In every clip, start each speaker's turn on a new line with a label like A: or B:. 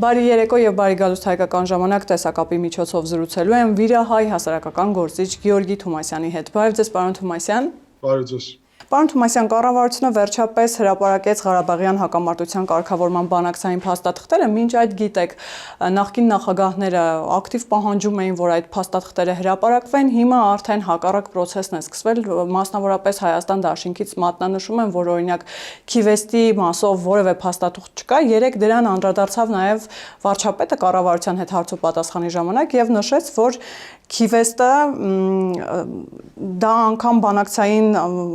A: Բարի երեկո եւ բարի գալուստ հայկական ժամանակ տեսակապի միջոցով զրուցելու եմ վիրահայ հասարակական գործիչ Գեորգի Թումասյանի հետ։ Բարև ձեզ, պարոն Թումասյան։
B: Բարև ձեզ։
A: Պարոն Թումասյան, կառավարությունը վերջապես հրապարակեց Ղարաբաղյան հակամարտության կարգավորման բանակցային փաստաթղթերը, մինչ այդ գիտեք, նախկին նախագահները ակտիվ պահանջում էին, որ այդ փաստաթղթերը հրապարակվեն, հիմա արդեն հակառակ process-ն է սկսվել, մասնավորապես Հայաստան Դաշինքից մատնանշում են, որ օրինակ Քիվեստի մասով որևէ փաստաթուղթ չկա, երեք դրան անդրադարձավ նաև վարչապետը կառավարության հետ հարց ու պատասխանի ժամանակ եւ նշեց, որ Քիվեստը դա անգամ բանակցային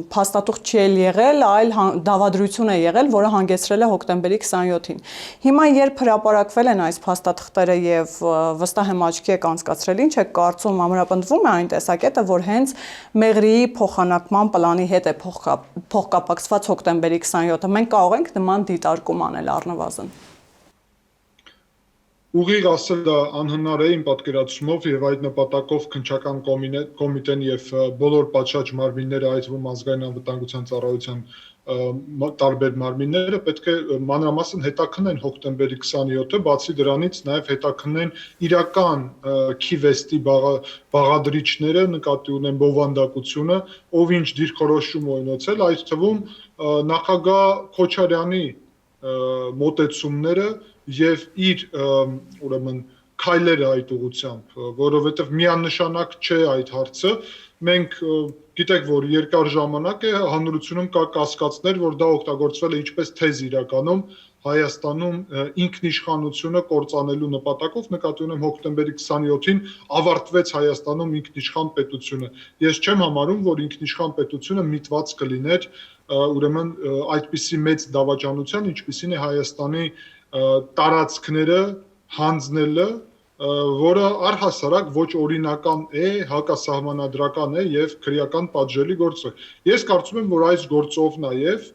A: փաստաթուղթ չի եղել, այլ դավադրություն է եղել, որը հանգեցրել է հոկտեմբերի 27-ին։ Հիմա երբ հրապարակվել են այս փաստաթղթերը եւ վստահ եմ աչքի եք անցկացրել, ինչ է կարծում, ամրապնդվում է այն տեսակետը, որ հենց Մեղրիի փոխանակման պլանի հետ է փոխկապակցված հոկտեմբերի 27-ը։ Մենք կարող ենք նման դիտարկում անել առնվազն։
B: Ուղիղ ասել դա անհնար է իմ պատկերացումով եւ այդ նպատակով քննչական կոմիտեն եւ բոլոր պատշաճ մարմինները, այդ թվում ազգային անվտանգության ծառայության տարբեր մարմինները պետք է մանրամասն հետաքննեն հոկտեմբերի 27-ը, բացի դրանից նաև հետաքննեն իրական Քիվեստի բաղադրիչները, նկատի ունեն բովանդակությունը, ով ինչ դիրքորոշում է ունեցել, այդ թվում նախագահ Քոչարյանի մոտեցումները եւ իր ուրեմն քայլերը այդ ուղղությամբ, որովհետեւ միանշանակ չէ այդ հարցը, մենք գիտեք, որ երկար ժամանակ է հանրությունում կա կասկածներ, որ դա օգտագործվել է ինչպես թեզ իրականում Հայաստանում ինքնիշխանությունը կործանելու նպատակով, նկատի ունեմ հոկտեմբերի 27-ին ավարտվեց Հայաստանում ինքնիշխան պետությունը։ Ես չեմ համարում, որ ինքնիշխան պետությունը միտված կլիներ ուրեմն այդպիսի մեծ դավաճանության, ինչպիսին է Հայաստանի տարածքները հանձնելը, որը առհասարակ ոչ օրինական է, հակասահմանադրական է եւ քրեական պատժելի գործ է։ Ես կարծում եմ, որ այս գործով նաեւ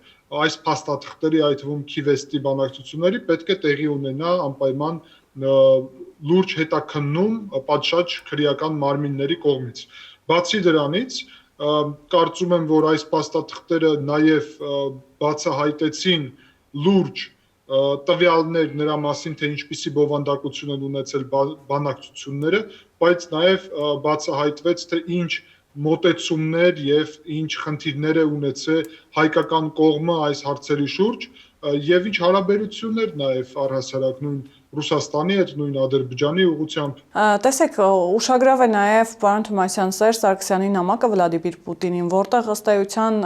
B: այս փաստաթղթերի, այդ թվում Քիվեստի բանակցությունների պետք է տեղի ունենա անպայման լուրջ հետաքննում պատշաճ քրեական մարմինների կողմից։ Բացի դրանից, կարծում եմ, որ այս փաստաթղթերը նաեւ բացահայտեցին լուրջ տվյալներ նրա մասին, թե ինչպիսի բովանդակություն են ունեցել բանակցությունները, բայց նաև բացահայտվեց, թե ինչ մոտեցումներ եւ ինչ խնդիրներ է ունեցել հայկական կողմը այս հարցերի շուրջ եւ ինչ հարաբերություններ նաև առհասարակ նույն Ռուսաստանի հետ, նույն Ադրբեջանի ուղղությամբ։
A: Տեսեք, ուշագրավ է նաև պարոն Թումասյան Սերժ Սարգսյանի նամակը Վլադիմիր Պուտինին, որտեղ ըստ էության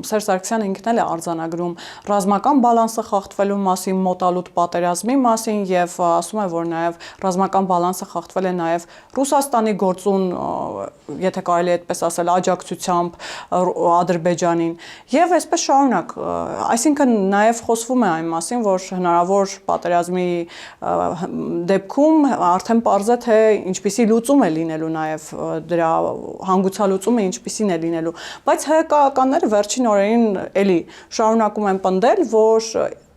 A: Սերժ Սարգսյանը ինքն էլ է արձանագրում ռազմական բալանսը խախտվելու մասին, մոտալուտ պատերազմի մասին եւ ասում է, որ նաև ռազմական բալանսը խախտվել է նաև Ռուսաստանի գործուն, եթե կարելի է այդպես ասել, աջակցությամբ Ադրբեջանին եւ այսպես շարունակ, այսինքն նաև խոսվում է այն մասին, որ հնարավոր պատերազմի դեպքում արդեն պարզ է, թե ինչպիսի լուծում է լինելու նաև դրա հանգուցալուծումը ինչպիսին է լինելու, բայց հայկականները վերջին օրերին էլի շարունակում են պնդել, որ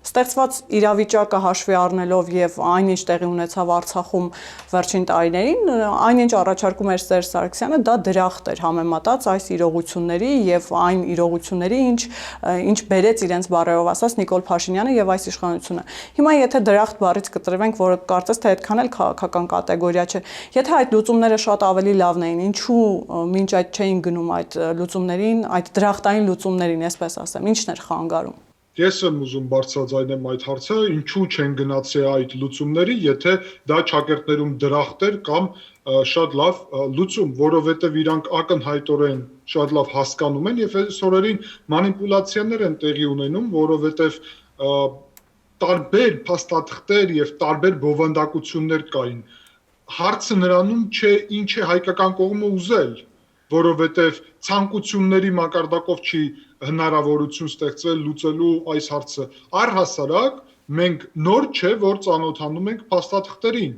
A: ստեղծված իրավիճակը հաշվի առնելով եւ այնինչ տեղի ունեցավ Արցախում վերջին տարիներին, այնինչ առաջարկում էր Սերժ Սարգսյանը, դա դրախտ էր համեմատած այս իրողությունների եւ այն իրողությունների, ինչ բերեց իրենց բարերով ասած Նիկոլ Փաշինյանը եւ այս իշխանությունը։ Հիմա եթե դրախտ բառից կտրվենք, որը կարծես թե այդքան էլ քաղաքական կատեգորիա չէ, եթե այդ լուծումները շատ ավելի լավն էին, ինչու մինչ այդ չէին գնում այդ լուծումներին, այդ դրախտային լուծումներին, այսպես ասեմ, ինչն էր խանգարում։
B: Ես եմ ուզում բարձրաձայնեմ այդ հարցը, ինչու չեն գնացել այդ լուծումների, եթե դա ճակերտներում դրախտ էր կամ շատ լավ լուծում, որովհետև իրանք ակնհայտորեն շատ լավ հասկանում են եւ այս օրերին մանիպուլյացիաներ են տեղի ունենում, որովհետև տարբեր փաստաթղթեր եւ տարբեր բովանդակություններ կային։ Հարցը նրանում չէ, ինչ է հայկական կողմը ուզել, որովհետև ցանկությունների մակարդակով չի հնարավորություն ստեղծվել լուծելու այս հարցը։ Առհասարակ մենք նոր չէ, որ ծանոթանում ենք փաստաթղթերին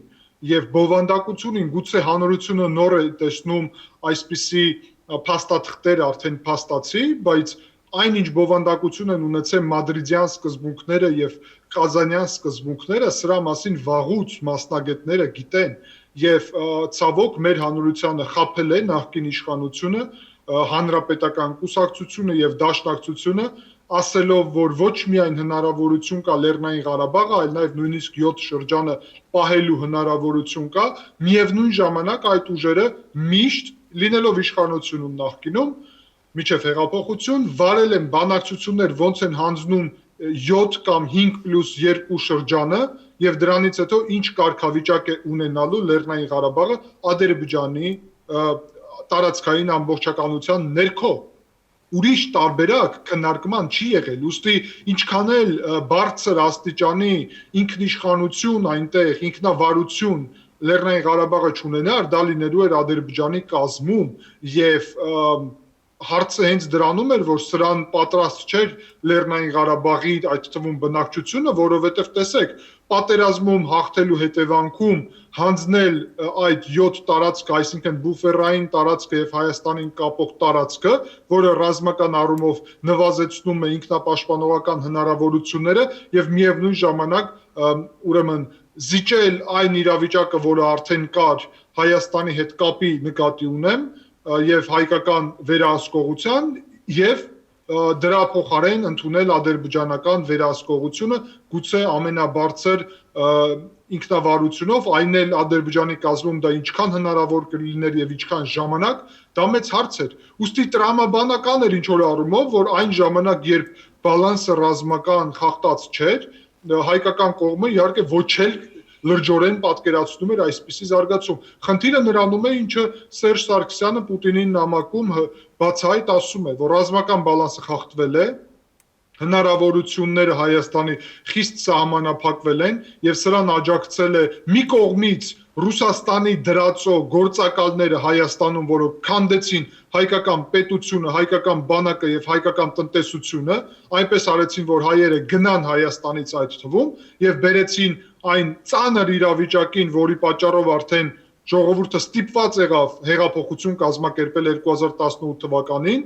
B: եւ բովանդակությունին, գուցե հանրությունը նոր է տեսնում այսպիսի փաստաթղթեր արդեն փաստացի, բայց այնինչ բովանդակություն են ունեցել մադրիդյան սկզբունքները եւ կազանյան սկզբունքները, սրա մասին վաղուց մասնագետները գիտեն եւ ցավոք մեր հանրությանը խաբել է նախկին իշխանությունը, հանրապետական կուսակցությունը եւ դաշնակցությունը ասելով, որ ոչ միայն հնարավորություն կա Լեռնային Ղարաբաղը, այլ նաև նույնիսկ 7 շրջանը պահելու հնարավորություն կա, միևնույն ժամանակ այդ ուժերը միշտ լինելով իշխանությունում նախկինում միջև հեղափոխություն վարել են բանակցություններ, ոնց են հանձնում 7 կամ 5+2 շրջանը եւ դրանից հետո ինչ կարգավիճակ է ունենալու Լեռնային Ղարաբաղը Ադրբեջանի տարածքային ամբողջականության ներքո ուրիշ տարբերակ քննարկման չի եղել, ուստի ինչքան էլ բարձր աստիճանի ինքնիշխանություն այնտեղ, ինքնավարություն Լեռնային Ղարաբաղը չունենար, դա լինելու էր Ադրբեջանի կազմում եւ հարցը հենց դրանում էր, որ սրան պատրաստ չէր Լեռնային Ղարաբաղի այդ թվում բնակչությունը, որովհետև տեսեք, պատերազմում հաղթելու հետևանքում հանձնել այդ 7 տարածքը, այսինքն բուֆերային տարածքը եւ Հայաստանին կապող տարածքը, որը ռազմական առումով նվազեցնում է ինքնապաշտպանողական հնարավորությունները եւ միևնույն ժամանակ ուրեմն զիջել այն իրավիճակը, որը արդեն կար Հայաստանի հետ կապի նկատի ունեմ եւ հայկական վերահսկողության եւ դրա փոխարեն ընդունել ադրբեջանական վերահսկողությունը գուցե ամենաբարձր ինքնավարությունով այն էլ Ադրբեջանի կազմում դա ինչքան հնարավոր կլիներ եւ ինչքան ժամանակ դա մեծ հարց էր ուստի տրամաբանական էր ինչ որ առումով որ այն ժամանակ երբ բալանսը ռազմական խախտած չէր հայկական կողմը իհարկե ոչ էլ լրջորեն պատկերացնում էր այսպիսի զարգացում։ Խնդիրը նրանում է, ինչը Սերժ Սարգսյանը Պուտինին նամակում բացահայտ ասում է, որ ռազմական բալանսը խախտվել է, հնարավորությունները Հայաստանի խիստ սահմանափակվել են եւ սրան աջակցել է մի կողմից Ռուսաստանի դրածո գործակալները Հայաստանում, որոնք քանդեցին հայկական պետությունը, հայկական բանակը եւ հայկական տնտեսությունը, այնպես արեցին, որ հայերը գնան Հայաստանից այդ թվում եւ բերեցին այն ծանր իրավիճակին, որի պատճառով արդեն ժողովուրդը ստիպված եղավ հեղափոխություն կազմակերպել 2018 թվականին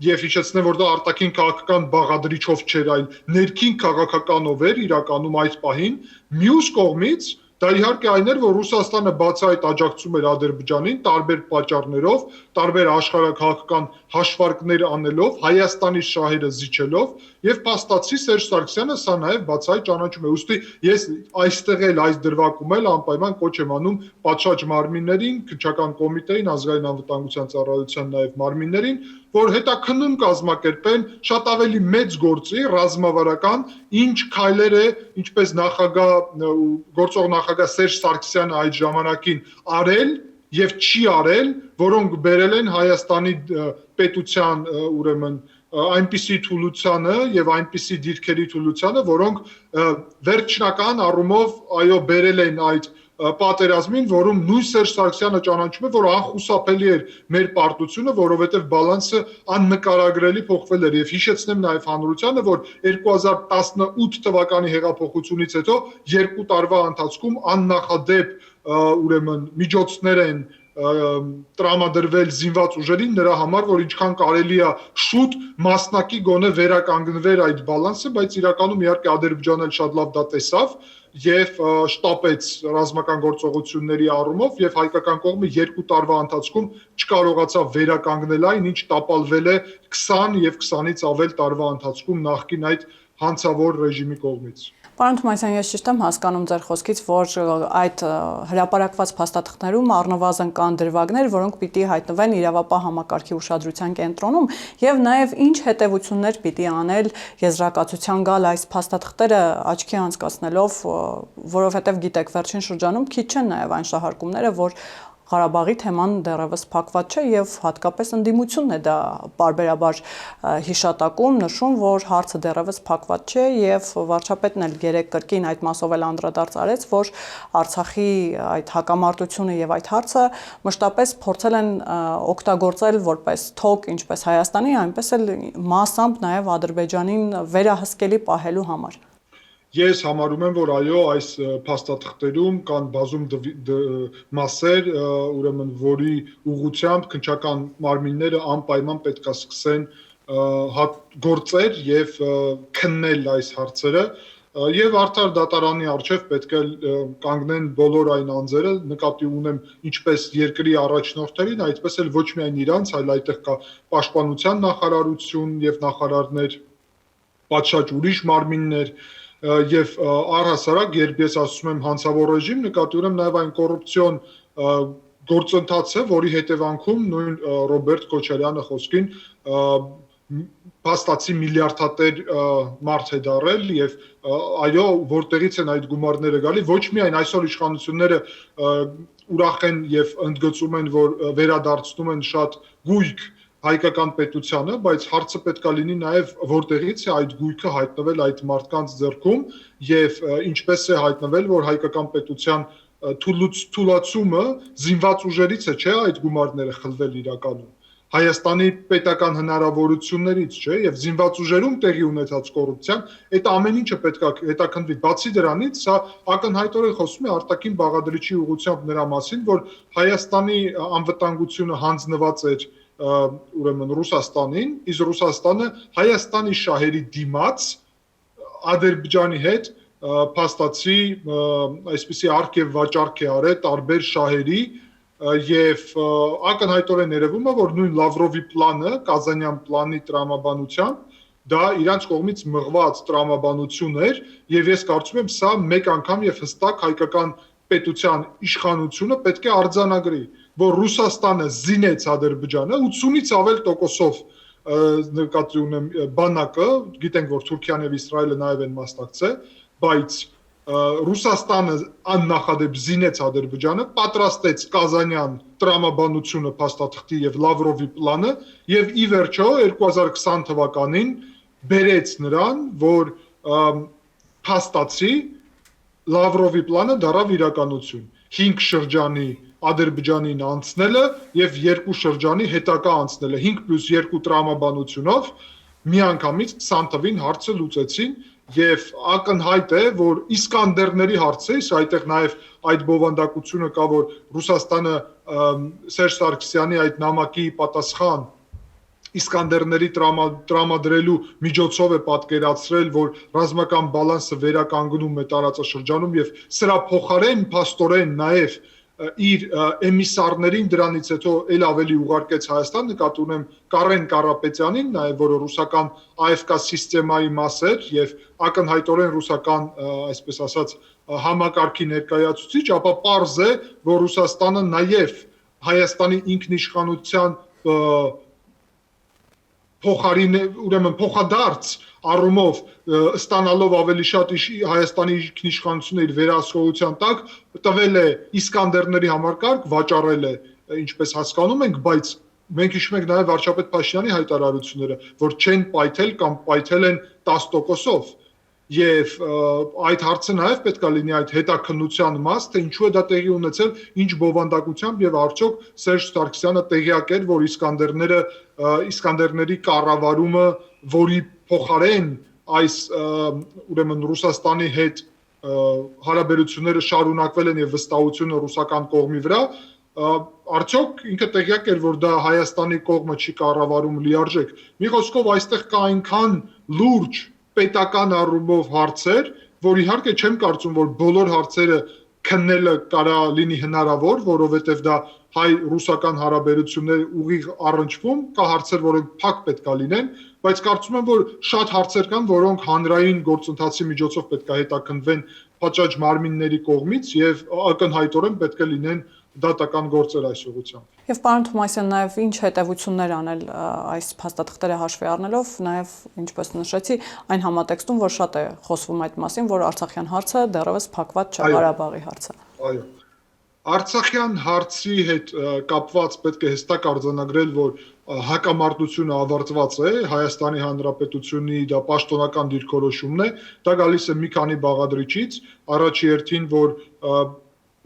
B: եւ հիշեցնեմ, որ դա արտաքին քաղաքական բաղադրիչով չէր, այլ ներքին քաղաքականով էր իրականում այդ պահին, մյուս կողմից դա իհարկե այն էր, որ Ռուսաստանը բացահայտ աջակցում էր Ադրբեջանին տարբեր պատճառներով, տարբեր աշխարհաքաղաքական հաշվարկներ անելով, Հայաստանի շահերը զիջելով եւ փաստացի Սերժ Սարգսյանը սա նաեւ բացահայտ ճանաչում է։ Ուստի ես այստեղ էլ այս դրվագում էլ անպայման կոչ եմ անում պատշաճ մարմիններին, քննչական կոմիտեին, ազգային անվտանգության ծառայության նաեւ մարմիններին, որ հետաքննում կազմակերպեն շատ ավելի մեծ գործի ռազմավարական ինչ քայլեր է ինչպես նախագահ գործող նախագահ Սերժ Սարգսյանը այդ ժամանակին արել եւ չի արել, որոնք բերել են Հայաստանի պետության ուրեմն այնպիսի թուլությանը եւ այնպիսի դիրքերի թուլությանը, որոնք վերջնական առումով այո բերել են այդ պատերազմին, որում նույն Սերժ Սարգսյանը ճանաչում է, որ անխուսափելի էր մեր պարտությունը, որովհետև բալանսը աննկարագրելի փոխվել էր եւ հիշեցնեմ նաեւ հանրությանը, որ 2018 թվականի հեղափոխությունից հետո 2 տարվա ընթացքում աննախադեպ ուրեմն միջոցներ են տրամադրվել զինված ուժերին նրա համար, որ ինչքան կարելի է շուտ մասնակի գոնե վերականգնվեր այդ բալանսը, բայց իրականում իհարկե Ադրբեջանը շատ լավ դա տեսավ եւ շտապեց ռազմական գործողությունների առումով եւ հայկական կողմը 2 տարվա ընթացքում չկարողացավ վերականգնել այն, ինչ տապալվել է 20 եւ 20-ից ավել տարվա ընթացքում նախկին այդ հանցավոր ռեժիմի կողմից։
A: Պարոն Թումանյան, ես ճիշտ եմ հասկանում ձեր խոսքից, որ այդ հրապարակված փաստաթղթերում առնվազն կան դրվագներ, որոնք պիտի հայտնվեն իրավապահ համակարգի ուշադրության կենտրոնում եւ նաեւ ինչ հետեւություններ պիտի անել եզրակացության գալ այս փաստաթղթերը աչքի անցկացնելով, որովհետեւ գիտեք, վերջին շրջանում քիչ չեն նաեւ այն շահարկումները, որ Ղարաբաղի թեման դեռևս փակված չէ եւ հատկապես ընդդիմությունն է դա բարբերաբար հիշատակում, նշում, որ հարցը դեռևս փակված չէ եւ վարչապետն էլ երեք կրկին այդ մասով էլ անդրադարձ արեց, որ Արցախի այդ հակամարտությունը եւ այդ հարցը մշտապես փորձել են օգտագործել որպես թոք ինչպես Հայաստանի, այնպես էլ մասամբ նաեւ Ադրբեջանին վերահսկելի պահելու համար։
B: Ես համարում եմ, որ այո, այս փաստաթղթերում կան բազում մասեր, ուրեմն որի ուղղությամբ քննչական մարմինները անպայման պետք է սկսեն գործեր եւ քննել այս հարցերը եւ արդար դատարանի առջեւ պետք է կանգնեն բոլոր այն անձերը, նկատի ունեմ ինչպես երկրի առաջնորդներին, այդպես էլ ոչ միայն իրանց, այլ այդտեղ կա պաշտպանության նախարարություն եւ նախարարներ պատշաճ ուրիշ մարմիններ եւ առհասարակ երբ ես ասում եմ հանցավոր ռեժիմ, նկատի ունեմ նաեւ այն կոռուպցիոն գործընթացը, որի հետևանքում նույն Ռոբերտ Քոչարյանը խոսքին փաստացի միլիարդատեր մարդ է դարել եւ այո, որտեղից են այդ գումարները գալի, ոչ միայն այսօր իշխանությունները ուրախ են եւ ընդգծում են, որ վերադարձնում են շատ գույք հայկական պետությանը, բայց հարցը պետքա լինի նաեւ որտեղից է այդ գույքը հայտնվել այդ մարդկանց ձեռքում եւ ինչպես է հայտնվել, որ հայկական պետության թուլացումը զինված ուժերից է, չէ, այդ գումարները խլվել իրականում Հայաստանի պետական հնարավորություններից, չէ, եւ զինված ուժերում տեղի ունեցած կոռուպցիան, այդ ամեն ինչը պետք է հետաքննվի։ Բացի դրանից, սա ակնհայտորեն խոսում է արտաքին բաղադրիչի ուղղությամբ նրա մասին, որ Հայաստանի անվտանգությունը հանձնված էր ուրեմն Ռուսաստանին, իսկ Ռուսաստանը Հայաստանի շահերի դիմաց Ադրբեջանի հետ փաստացի այսպիսի արկ եւ վաճառք է արել տարբեր շահերի եւ ակնհայտորեն երևում է, որ նույն Լավրովի պլանը, Կազանյան պլանի տրամաբանությամբ դա իրանց կողմից մղված տրամաբանություն էր եւ ես կարծում եմ սա մեկ անգամ եւ հստակ հայկական պետության իշխանությունը պետք է արձանագրի, որ Ռուսաստանը զինեց Ադրբեջանը 80-ից ավել տոկոսով նկատի ունեմ բանակը, գիտենք որ Թուրքիան եւ Իսրայելը նաեւ են մասնակցել, բայց Ռուսաստանը աննախադեպ զինեց Ադրբեջանը, պատրաստեց Կազանյան տրամաբանությունը փաստաթղթի եւ Լավրովի պլանը եւ ի վերջո 2020 թվականին բերեց նրան, որ փաստացի Լավրովի պլանը դարավ իրականություն 5 շրջանի Ադրբեջանին անցնելը եւ 2 շրջանի հետագա անցնելը 5+2 տրամաբանությունով միանգամից 20 թվին հարցը լուծեցին Եվ ակնհայտ է, որ Իսկանդերների հարցը, այդտեղ նաև այդ բովանդակությունը կա, որ Ռուսաստանը Սերժ Սարգսյանի այդ նամակի պատասխան Իսկանդերների տրամադրելու միջոցով է պատկերացրել, որ ռազմական բալանսը վերականգնում է տարածաշրջանում եւ սրա փոխարեն փաստորեն նաև իր էմիսարներին դրանից հետո ել ավելի ուղարկեց Հայաստան, նկատի ունեմ Կարեն Կարապետյանին, նաև որը ռուսական AFK սիստեմայի մաս էր եւ ակնհայտորեն ռուսական, այսպես ասած, համակարգի ներկայացուցիչ, ապա պարզ է, որ Ռուսաստանը նաև Հայաստանի ինքնիշխանության ուրեմն փոխադարձ առումով ստանալով ավելի շատ Հայաստանի ինքնիշխանությունը իր վերահսկողության տակ տվել է Իսկանդերների համակարգ, վաճառել է, ինչպես հասկանում ենք, բայց մենք հիշում ենք նաև վարչապետ Փաշինյանի հայտարարությունները, որ չեն պայթել կամ պայթել են 10%-ով Եվ այդ հարցը նաև պետք է լինի այդ հետաքննության մաս, թե ինչու է դա տեղի ունեցել, ինչ բովանդակությամբ եւ արդյոք Սերժ Սարգսյանը տեղյակ էր, որ Իսկանդերների կառավարումը, որի փոխարեն այս ուրեմն Ռուսաստանի հետ հարաբերությունները շարունակվել են եւ վստահությունը ռուսական կողմի վրա, արդյոք ինքը տեղյակ էր, որ դա Հայաստանի կողմը չի կառավարում լիարժեք։ Մի խոսքով այստեղ կա այնքան լուրջ պետական առումով հարցեր, որ իհարկե չեմ կարծում, որ բոլոր հարցերը քննելը կարա լինի հնարավոր, որովհետև դա հայ-ռուսական հարաբերությունների ուղիղ առնչվում, կա հարցեր, որոնք փակ պետքա լինեն, բայց կարծում եմ, որ շատ հարցեր կան, որոնք հանրային գործընթացի միջոցով պետքա հետաքննվեն պատշաճ մարմինների կողմից եւ ակնհայտորեն պետք է լինեն դատական գործեր այս ուղղությամբ։
A: Եվ պարոն Թոմասյան, նաև ինչ հետևություններ անել այս փաստաթղթերը հաշվի առնելով, նաև ինչպես նշեցի, այն համատեքստում, որ շատ է խոսվում այդ մասին, որ Արցախյան հարցը դեռևս փակված չէ, Ղարաբաղի հարցը։
B: Այո։ Արցախյան հարցի հետ կապված պետք է հստակ արձանագրել, որ հակամարտությունը ավարտված է, Հայաստանի Հանրապետությունի դա պաշտոնական դիրքորոշումն է, դա գալիս է մի քանի բաղադրիչից, առաջի հերթին, որ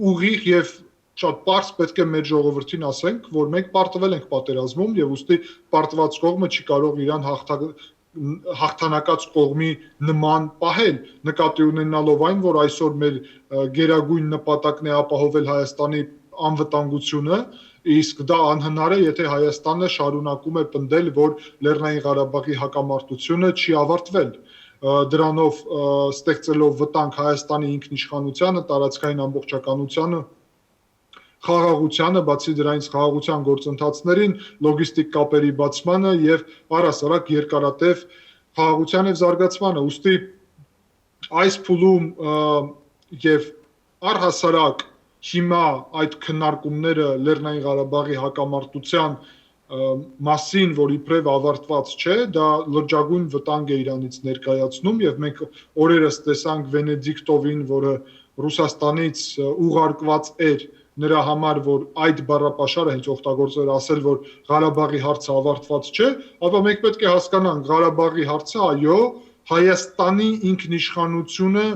B: ուղիղ եւ շատ պարզ պետք է մեր ժողովրդին ասենք, որ մենք պարտվել ենք պատերազմում եւ ուստի պարտված կողմը չի կարող իրան հաղթանակած կողմի նման պահել, նկատի ունենալով այն, որ այսօր մեր գերագույն նպատակն է ապահովել Հայաստանի անվտանգությունը, իսկ դա անհնար է, եթե Հայաստանը շարունակում է պնդել, որ Լեռնային Ղարաբաղի հակամարտությունը չի ավարտվել։ Դրանով ստեղծելով վտանգ Հայաստանի ինքնիշխանությանը, տարածքային ամբողջականությանը, խաղաղությանը, բացի դրանից խաղաղության գործընթացներին, լոգիստիկ կապերի բացմանը եւ առհասարակ երկարատև խաղաղության եւ զարգացմանը, ուստի այս փուլում եւ առհասարակ հիմա այդ քննարկումները Լեռնային Ղարաբաղի հակամարտության մասին, որ իբրև ավարտված չէ, դա լրջագույն վտանգ է իրանից ներկայացնում եւ մենք օրերս տեսանք Վենեդիկտովին, որը Ռուսաստանից ուղարկված էր նրա համար, որ այդ բառապաշարը հենց օգտագործել ասել, որ Ղարաբաղի հարցը ավարտված չէ, ապա մենք պետք է հասկանանք Ղարաբաղի հարցը, այո, Հայաստանի ինքնիշխանությունը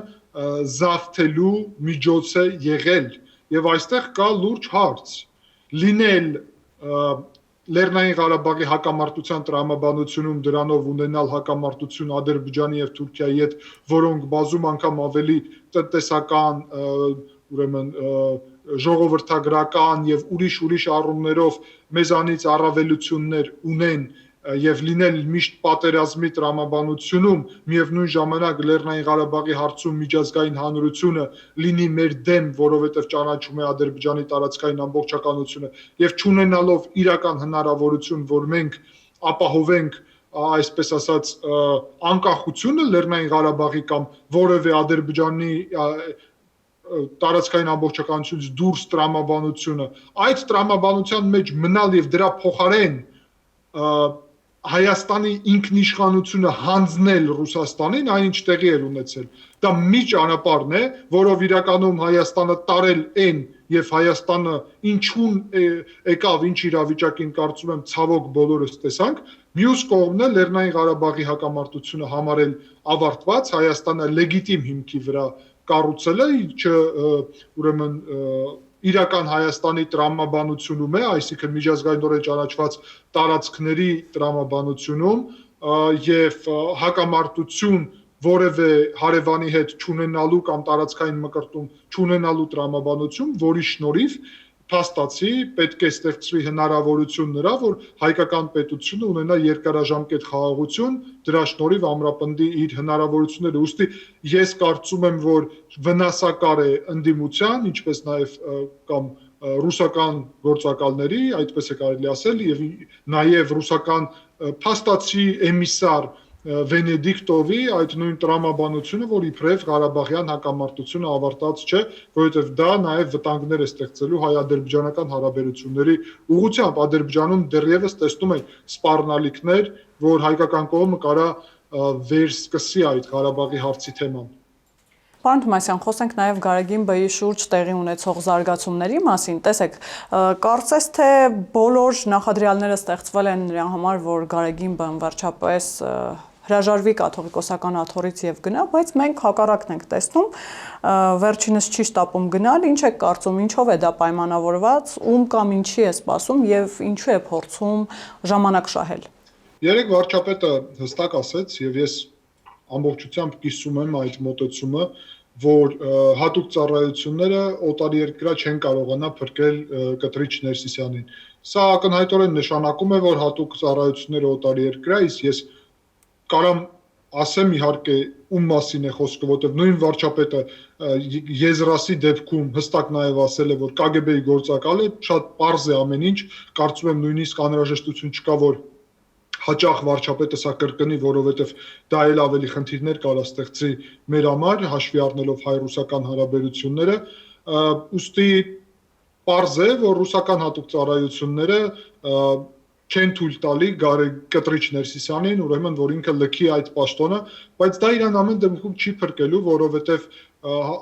B: զավթելու միջոց է եղել եւ այստեղ կա լուրջ հարց լինել Լեռնային Ղարաբաղի հակամարտության տրամաբանությունում դրանով ունենալ հակամարտություն Ադրբեջանի եւ Թուրքիայի հետ, որոնք բազում անգամ ավելի տնտեսական, ուրեմն ժողովրդագրական եւ ուրիշ առումներով մեզանից առավելություններ ունեն եւ լինել միշտ պատերազմի տրամաբանությունում, միևնույն ժամանակ Լեռնային Ղարաբաղի հարցում միջազգային հանրությունը լինի մեր դեմ, որովհետեւ ճանաչում է Ադրբեջանի տարածքային ամբողջականությունը եւ չունենալով իրական հնարավորություն, որ մենք ապահովենք այսպես ասած անկախությունը Լեռնային Ղարաբաղի կամ որևէ Ադրբեջանի տարածքային ամբողջականությունից դուրս տրամաբանությունը, այդ տրամաբանության մեջ մնալ եւ դրա փոխարեն Հայաստանի ինքնիշխանությունը հանձնել Ռուսաստանին, այնինչ տեղի էր ունեցել։ Դա մի ճանապարհն է, որով իրականում Հայաստանը տարել են եւ Հայաստանը ինչուն եկավ, ինչ իրավիճակին կարծում եմ ցավոք բոլորս տեսանք, մյուս կողմն է Լեռնային Ղարաբաղի հակամարտությունը համարել ավարտված, Հայաստանը լեգիտիմ հիմքի վրա կառուցել է, ուրեմն իրական Հայաստանի տրամաբանությունում է, այսինքն միջազգայինորեն ճանաչված տարածքների տրամաբանությունում եւ հակամարտություն որևէ հարևանի հետ չունենալու կամ տարածքային մկրտում չունենալու տրամաբանություն, որի շնորհիվ փաստացի պետք է ստեղծվի հնարավորություն նրա, որ հայկական պետությունը ունենա երկարաժամկետ խաղաղություն, դրա շնորհիվ ամրապնդի իր հնարավորությունները։ Ուստի ես կարծում եմ, որ վնասակար է ընդդիմության, ինչպես նաև կամ ռուսական գործակալների, այդպես է կարելի ասել, եւ նաև ռուսական փաստացի էմիսար Վենեդիկտովի այդ նույն տրամաբանությունը, որ իբրև Ղարաբաղյան հակամարտությունը ավարտած չէ, որովհետև դա նաև վտանգներ է ստեղծելու հայ-ադրբեջանական հարաբերությունների ուղղությամբ։ Ադրբեջանում դեռևս տեսնում են սպառնալիքներ, որ հայկական կողմը կարա վերսկսի այդ Ղարաբաղի հարցի թեման։
A: Պարոն Թոմասյան, խոսենք նաև Գարեգին Բ-ի շուրջ տեղի ունեցող զարգացումների մասին։ Տեսեք, կարծես թե բոլոր նախադրյալները ստեղծվել են նրա համար, որ Գարեգին Բ-ն վերջապես հրաժարվի կաթողիկոսական աթոռից եւ գնա, բայց մենք հակառակն ենք տեսնում, վերջինս չի շտապում գնալ, ինչ եք կարծում, ինչով է դա պայմանավորված, ում կամ ինչի է սպասում եւ ինչու է փորձում ժամանակ շահել։
B: Երեք վարչապետը հստակ ասեց եւ ես ամբողջությամբ կիսում եմ այդ մոտեցումը, որ հատուկ ծառայությունները օտարերկրյա չեն կարողանա փրկել Կտրիչ Ներսիսյանին։ Սա ակնհայտորեն նշանակում է, որ հատուկ ծառայությունները օտարերկրյա, իսկ ես կարամ ասեմ իհարկե ում մասին է խոսքը, որտեղ նույն վարչապետը Եզրասի դեպքում հստակ նաև ասել է, որ KGB-ի գործակալ է, շատ պարզ է ամեն ինչ, կարծում եմ նույնիսկ անհրաժեշտություն չկա, որ հաճախ վարչապետը սա կրկնի, որովհետև դա էլ ավելի խնդիրներ կարա ստեղծի մեր համար, հաշվի առնելով հայ-ռուսական հարաբերությունները, ուստի պարզ է, որ ռուսական հատուկ ծառայությունները չեն թույլ տալի Կտրիչ Ներսիսյանին, ուրեմն որ ինքը լքի այդ պաշտոնը, բայց դա իրան ամեն դեպքում չի փրկելու, որովհետև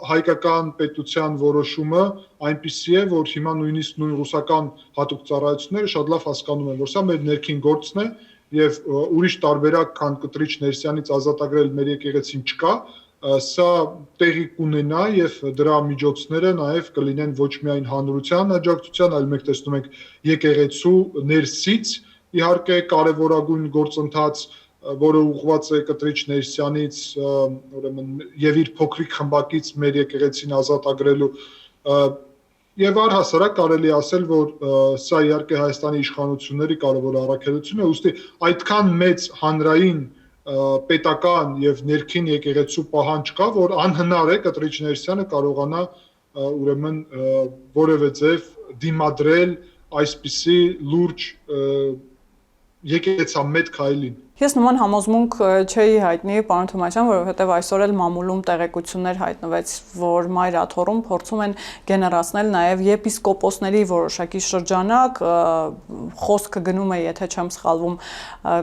B: հայկական պետության որոշումը այնպիսի է, որ հիմա նույնիսկ նույն ռուսական հատուկ ծառայությունները շատ լավ հասկանում են, որ սա մեր ներքին գործն է եւ ուրիշ տարբերակ, քան Կտրիչ Ներսյանից ազատագրել մեր եկեղեցին չկա, սա տեղի կունենա եւ դրա միջոցները նաեւ կլինեն ոչ միայն հանրության աջակցության, այլ մենք տեսնում ենք եկեղեցու ներսից իհարկե կարևորագույն գործընթաց, որը ուղղված է Կտրիչ Ներսյանից, ուրեմն եւ իր փոքրիկ խմբակից մեր եկեղեցին ազատագրելու եւ առհասարակ կարելի ասել, որ սա իհարկե Հայաստանի իշխանությունների կարևոր առաքելություն է, ուստի այդքան մեծ հանրային պետական եւ ներքին եկեղեցու պահանջ կա, որ անհնար է Կտրիչ Ներսյանը կարողանա ուրեմն որևէ ձև դիմադրել այսպիսի լուրջ եկեղեցամետ քայլին։
A: Ես նման համոզմունք չէի հայտնի, պարոն Թոմասյան, որովհետև այսօր էլ մամուլում տեղեկություններ հայտնվեց, որ Մայր աթոռում փորձում են գեներացնել նաև եպիսկոպոսների որոշակի շրջանակ, խոսքը գնում է, եթե չեմ սխալվում,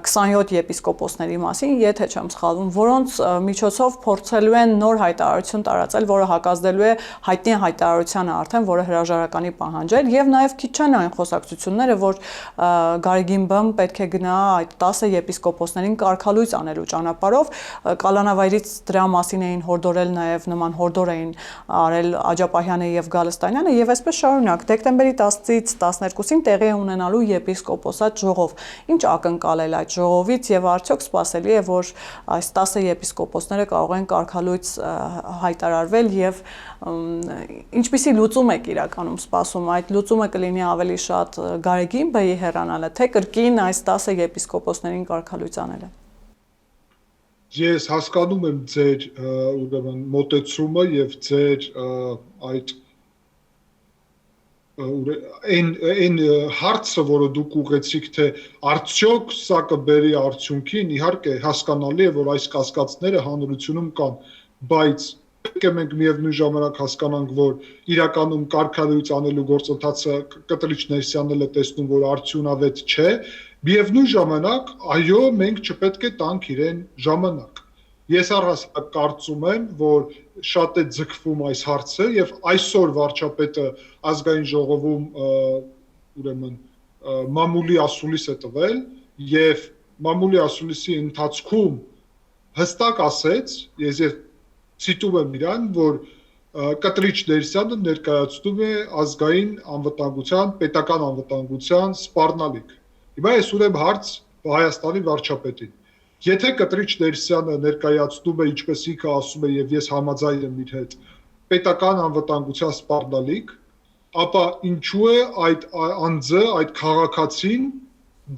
A: 27 եպիսկոպոսների մասին, եթե չեմ սխալվում, որոնց միջոցով փորձելու են նոր հայտարարություն տարածել, որը հակազդելու է հայտնի հայտարարությանը արդեն, որը հրաժարականի պահանջ էր, եւ նաև քիչ չեն այն խոսակցությունները, որ Գարեգին Բ-ն պետք է գնա այդ 10 եպիսկոպոսներին կարգալույց անելու ճանապարհով, կալանավայրից դրա մասին էին հորդորել նաև նման հորդոր էին արել Աջապահյանը եւ Գալստանյանը եւ այսպես շարունակ դեկտեմբերի 10-ից 12-ին տեղի է ունենալու եպիսկոպոսատ ժողով։ Ինչ ակնկալել այդ ժողովից եւ արդյոք սպասելի է, որ այս 10 եպիսկոպոսները կարող են կարգալույց հայտարարվել եւ ինչպիսի լուծում եք իրականում սպասում, այդ լուծումը կլինի ավելի շատ Գարեգին Բ-ի հեռանալը, թե կրկին այս 10 եպիսկոպոսներին կարգալույց անելը։
B: Ես հասկանում եմ ձեր ուրեմն մոտեցումը եւ ձեր այդ այն հարցը, որը դուք ուղեցիք, թե արդյոք սա կբերի արդյունքին, իհարկե հասկանալի է, որ այս կասկածները հանրությունում կան, բայց պետք է մենք միևնույն ժամանակ հասկանանք, որ իրականում կարգալույց անելու գործընթացը կտրիչ Ներսյանն է տեսնում, որ արդյունավետ չէ, միևնույն ժամանակ, այո, մենք չպետք է տանք իրեն ժամանակ։ Ես առհասարակ կարծում եմ, որ շատ է ձգվում այս հարցը եւ այսօր վարչապետը ազգային ժողովում ուրեմն մամուլի ասուլիս է տվել եւ մամուլի ասուլիսի ընթացքում հստակ ասեց, ես ցիտում եմ իրան, որ կտրիչ Ներսյանը ներկայացնում է ազգային անվտանգության, պետական անվտանգության սպառնալիք։ Հիմա ես ունեմ հարց Հայաստանի վարչապետին։ Եթե կտրիչ Ներսյանը ներկայացնում է, ինչպես ինքը ասում է եւ ես համաձայն եմ իր հետ, պետական անվտանգության սպառնալիք, ապա ինչու է այդ անձը, այդ քաղաքացին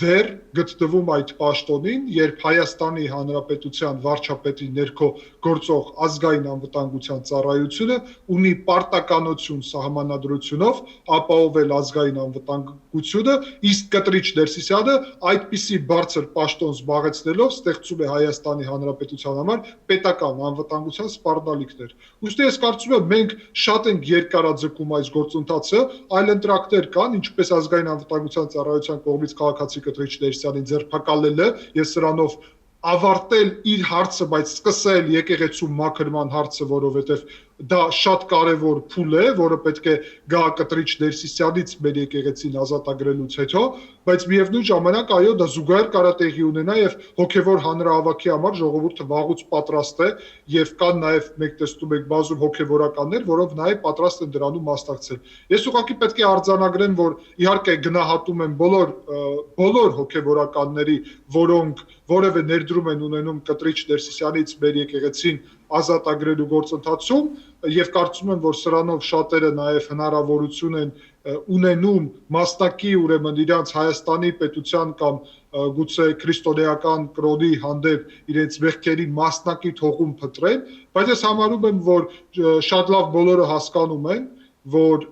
B: դեռ գտնվում այդ պաշտոնին, երբ Հայաստանի Հանրապետության վարչապետի ներքո գործող ազգային անվտանգության ծառայությունը ունի պարտականություն սահմանադրությունով ապահովել ազգային անվտանգությունը, իսկ կտրիչ Ներսիսյանը այդպիսի բարձր պաշտոն զբաղեցնելով ստեղծում է Հայաստանի Հանրապետության համար պետական անվտանգության սպառնալիքներ։ Ուստի ես կարծում եմ, մենք շատ ենք երկարաձգում այս գործընթացը, այլընտրանքներ կան, ինչպես ազգային անվտանգության ծառայության կողմից քաղաքացի կտրիչ Ներսյանին ձերբակալելը եւ սրանով ավարտել իր հարցը, բայց սկսել եկեղեցու մաքրման հարցը, որովհետեւ դա շատ կարևոր փուլ է, որը պետք է գա կտրիչ Ներսիսյանից մեր եկեղեցին ազատագրելուց հետո, բայց միևնույն ժամանակ այո, դա զուգահեռ կարա տեղի ունենա եւ հոգեվոր հանրահավաքի համար ժողովուրդը վաղուց պատրաստ է եւ կան նաեւ մենք տեսնում ենք բազում հոգեվորականներ, որոնք նաեւ պատրաստ են դրանում մասնակցել։ Ես ուղղակի պետք է արձանագրեմ, որ իհարկե գնահատում եմ բոլոր հոգեվորականների, որոնք որևէ ներդրում են ունենում կտրիչ Ներսիսյանից մեր եկեղեցին ազատագրելու գործընթացում եւ կարծում եմ, որ սրանով շատերը նաեւ հնարավորություն են ունենում մասնակի ուրեմն իրանց Հայաստանի պետության կամ գուցե քրիստոնեական կրոնի հանդեպ իրենց մեղքերի մասնակի թողում փտրեն, բայց ես համարում եմ, որ շատ լավ բոլորը հասկանում են, որ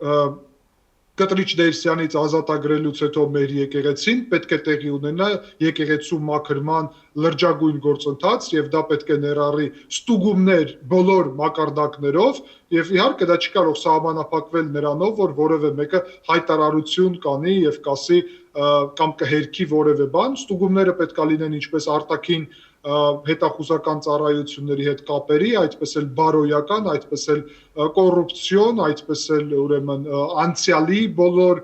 B: կտրիչ Ներսյանից ազատագրելուց հետո մեր եկեղեցին պետք է տեղի ունենա եկեղեցու մաքրման լրջագույն գործընթաց եւ դա պետք է ներառի ստուգումներ բոլոր մակարդակներով եւ իհարկե դա չի կարող սահմանափակվել նրանով, որ որևէ մեկը հայտարարություն կանի եւ կասի կամ կհերքի որևէ բան, ստուգումները պետք է լինեն ինչպես արտաքին հետախուզական ծառայությունների հետ կապերի, այդպես էլ բարոյական, այդպես էլ կոռուպցիոն, այդպես էլ ուրեմն անցյալի բոլոր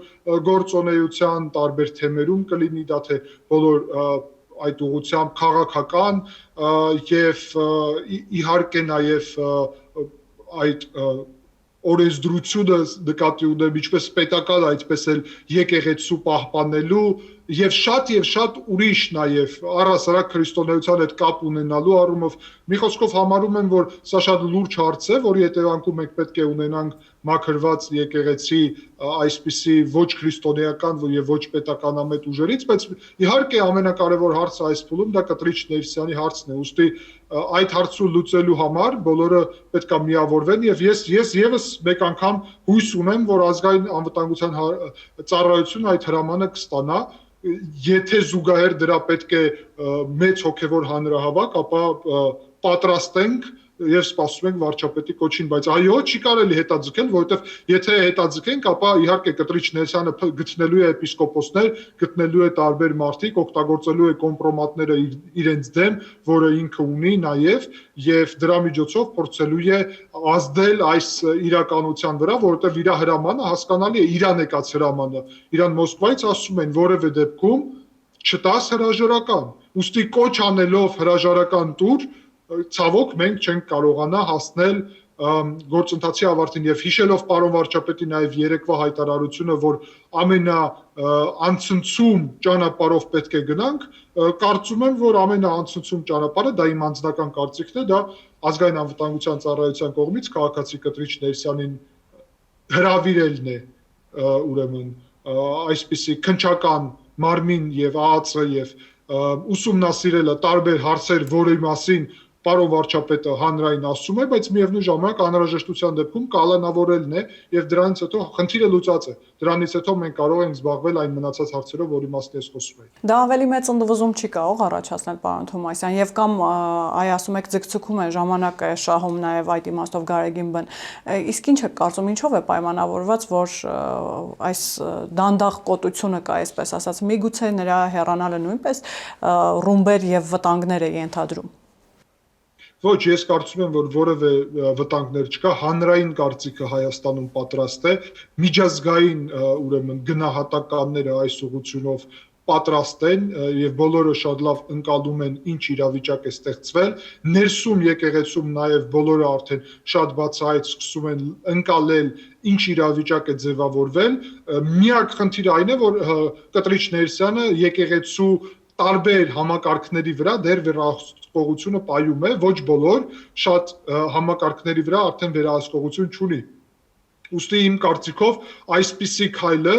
B: գործունեության տարբեր թեմերում կլինի դա թե բոլոր այդ ուղղությամբ քաղաքական եւ իհարկե նաեւ այդ օրենսդրությունը նկատի ունեմ ինչպես պետական, այդպես էլ եկեղեցու պահպանելու եւ շատ ուրիշ նաեւ առհասարակ քրիստոնեության հետ կապ ունենալու առումով մի խոսքով համարում եմ, որ սա շատ լուրջ հարց է, որի հետևանքում մենք պետք է ունենանք մաքրված եկեղեցի այսպիսի ոչ քրիստոնեական եւ ոչ պետականամետ ուժերից, բայց իհարկե ամենակարևոր հարցը այս փուլում դա կտրիչ Ներսյանի հարցն է, ուստի այդ հարցը լուծելու համար բոլորը պետք է միավորվեն եւ ես եւս մեկ անգամ հույս ունեմ, որ ազգային անվտանգության ծառայությունը այդ հրամանը կստանա եթե զուգահեռ դրա պետք է մեծ հոգևոր հանրահավաք, ապա պատրաստ ենք եւ սպասում ենք վարչապետի կոչին, բայց այո, չի կարելի հետաձգել, որովհետեւ եթե հետաձգենք, ապա իհարկե Կտրիչ Ներսյանը գտնելու է էպիսկոպոսներ, գտնելու է տարբեր մարդիկ, օգտագործելու է կոմպրոմատները իրենց դեմ, որը ինքը ունի եւ դրա միջոցով փորձելու է ազդել այս իրականության վրա, որովհետեւ իր հրամանը հասկանալի է, իրան եկած հրամանը, իրան Մոսկվայից ասում են որևէ դեպքում չտաս հրաժարական։ Ուստի կոչ անելով հրաժարական տուր ցավոք մենք չենք կարողանա հասնել գործընթացի ավարտին եւ հիշելով պարոն վարչապետի նաեւ երեկվա հայտարարությունը, որ ամենաանցնցում ճանապարհով պետք է գնանք, կարծում եմ, որ ամենաանցնցում ճանապարհը դա իմ անձնական կարծիքն է, դա ազգային անվտանգության ծառայության կողմից քաղաքացի Կտրիչ Ներսյանին հրավիրելն է, ուրեմն այսպիսի քնչական մարմին եւ ԱԱՑ եւ ուսումնասիրելը տարբեր հարցեր, որի մասին պարոն վարչապետը հանրային ասում է, բայց միևնույն ժամանակ անհրաժեշտության դեպքում կալանավորելն է եւ դրանից հետո խնդիրը լուծած է։ Դրանից հետո մենք կարող ենք զբաղվել այն մնացած հարցերով, որի մասին ես խոսում եմ։
A: Դա ավելի մեծ ընդվզում չի կարող առաջացնել, պարոն Թոմասյան, եւ կամ ասում եք ձգձգում են ժամանակ է շահում նաեւ այդ իմաստով Գարեգին բն։ Իսկ ինչ եք կարծում, ինչով է պայմանավորված, որ այս դանդաղ կոտությունը կա, այսպես ասած, միգուցե նրա հեռանալը նույնպես ռումբեր եւ վտանգներ է ենթադրում։
B: Ոչ, ես կարծում եմ, որ որևէ վտանգներ չկա, հանրային կարծիքը Հայաստանում պատրաստ է, միջազգային ուրեմն գնահատականները այս ուղղությունով պատրաստ են եւ բոլորը շատ լավ ընկալում են ինչ իրավիճակ է ստեղծվել, ներսում եկեղեցում նաեւ բոլորը արդեն շատ բացահայտ սկսում են ընկալել ինչ իրավիճակ է ձևավորվել, միակ խնդիրը այն է, որ Կտրիչ Ներսյանը եկեղեցու տարբեր համակարգների վրա դեռ վերահսկողությունը պայում է, ոչ բոլոր, շատ համակարգների վրա արդեն վերահսկողություն չունի։ Ուստի իմ կարծիքով այսպիսի քայլը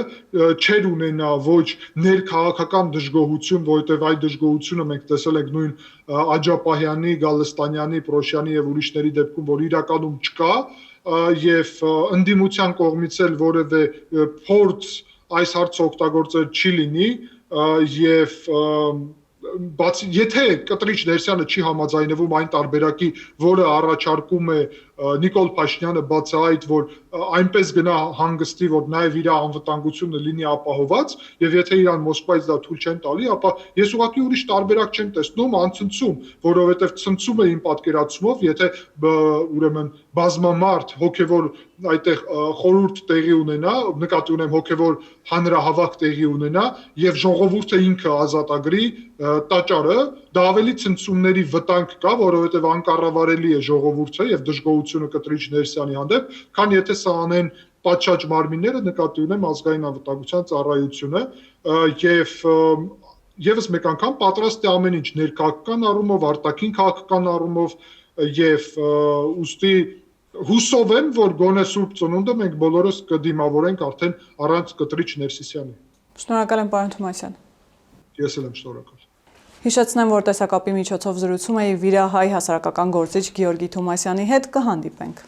B: չեր ունենա ոչ ներքաղաքական դժգոհություն, որովհետև այդ դժգոհությունը մենք տեսել ենք նույն Աջապահյանի, Գալստանյանի, Պրոշյանի եւ ուրիշների դեպքում, որ իրականում չկա, եւ ընդդիմության կողմից էլ որևէ փորձ այս հարցը օգտագործել չի լինի եւ բացի եթե Կտրիչ Ներսյանը չի համաձայնվում այն տարբերակի, որը առաջարկում է Նիկոլ Փաշինյանը բացահայտ, որ այնպես գնա հանգստի, որ նաև իր անվտանգությունը լինի ապահոված, եւ եթե իրան Մոսկվայից դա թույլ չեն տալի, ապա ես ուղղակի ուրիշ տարբերակ չեմ տեսնում անցնցում, որովհետեւ ցնցում է իմ պատկերացումով, եթե ուրեմն բազմամարդ հոգեվոր այդտեղ խորհուրդ տեղի ունենա, նկատի ունեմ հոգեվոր հանրահավաք տեղի ունենա եւ ժողովուրդը ինքը ազատագրի տաճարը, դա ավելի ցնցումների վտանգ կա, որովհետեւ անկառավարելի է ժողովուրդը եւ դժգոհությունը Կտրիչ Ներսյանի հանդեպ, քան եթե սա անեն պատշաճ մարմինները, նկատի ունեմ ազգային անվտանգության ծառայությունը եւ եւս մեկ անգամ պատրաստ է ամեն ինչ ներքաղաքական առումով, արտաքին քաղաքական առումով եւ ուստի հուսով եմ, որ գոնե Սուրբ Ծնունդը մենք բոլորս կդիմավորենք արդեն առանց Կտրիչ Ներսիսյանի։
A: Շնորհակալ եմ, պարոն Թոմասյան։
B: Ես էլ եմ շնորհակալ։
A: Հիշեցնեմ, որ տեսակապի միջոցով զրուցում էի Վիրահայ հասարակական գործիչ Գեորգի Թոմասյանի հետ, կհանդիպենք։